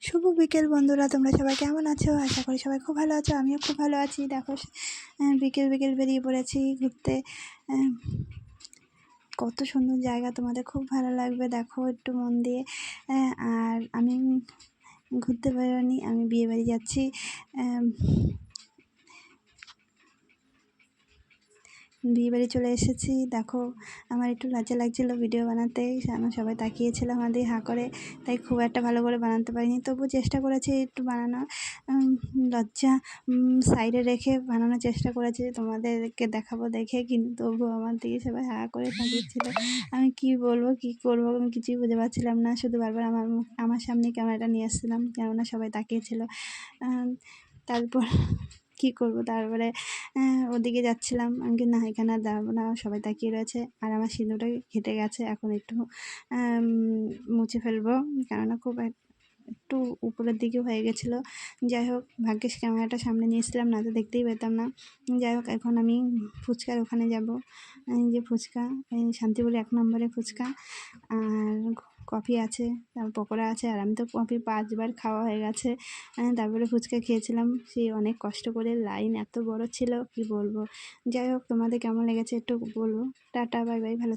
শুভ বিকেল বন্ধুরা, তোমরা সবাই কেমন আছো? আশা করি সবাই খুব ভালো আছো। আমিও খুব ভালো আছি। দেখো বিকেল বিকেল বেরিয়ে পড়েছি ঘুরতে। কত সুন্দর জায়গা, তোমাদের খুব ভালো লাগবে, দেখো একটু মন দিয়ে। আর আমি ঘুরতে বেরোনি, আমি বিয়ে বাড়ি যাচ্ছি। বিয়েবাড়ি চলে এসেছি। দেখো আমার একটু লজ্জা লাগছিলো ভিডিও বানাতে, আমার সবাই তাকিয়েছিল আমার দিয়ে হাঁ করে, তাই খুব একটা ভালো করে বানাতে পারিনি, তবু চেষ্টা করেছি একটু বানানোর। লজ্জা সাইডে রেখে বানানোর চেষ্টা করেছি তোমাদেরকে দেখাবো দেখে, কিন্তু তবু আমার দিকে সবাই হাঁ করে তাকিয়েছিল। আমি কি বলবো কি করবো আমি কিছুই বুঝতে পারছিলাম না, শুধু বারবার আমার সামনে ক্যামেরাটা নিয়ে আসছিলাম, কেননা সবাই তাকিয়েছিল। তারপর কি করব, তারপরে ওদিকে যাচ্ছিলাম, আমি কি না এখানে আর দাঁড়াবো না, সবাই তাকিয়ে রয়েছে। আর আমার সিঁদুরটা ঘেটে গেছে, এখন একটু মুছে ফেলবো, কেননা খুব একটু উপরের দিকে হয়ে গেছিলো। যাই হোক, ভাগ্যিস ক্যামেরাটা সামনে নিয়েছিলাম, না তো দেখতেই পেতাম না। যাই হোক, এখন আমি ফুচকার ওখানে যাব। যে ফুচকা, শান্তিপুরে 1 নম্বরে ফুচকা, আর কফি আছে, তারপর পকোড়া আছে। আর আমি তো কফি 5 বার খাওয়া হয়ে গেছে। তারপরে ফুচকা খেয়েছিলাম, সেই অনেক কষ্ট করে, লাইন এত বড় ছিল কি বলবো। যাই হোক, তোমাদের কেমন লেগেছে একটু বলবো। টাটা, বাই বাই, ভালো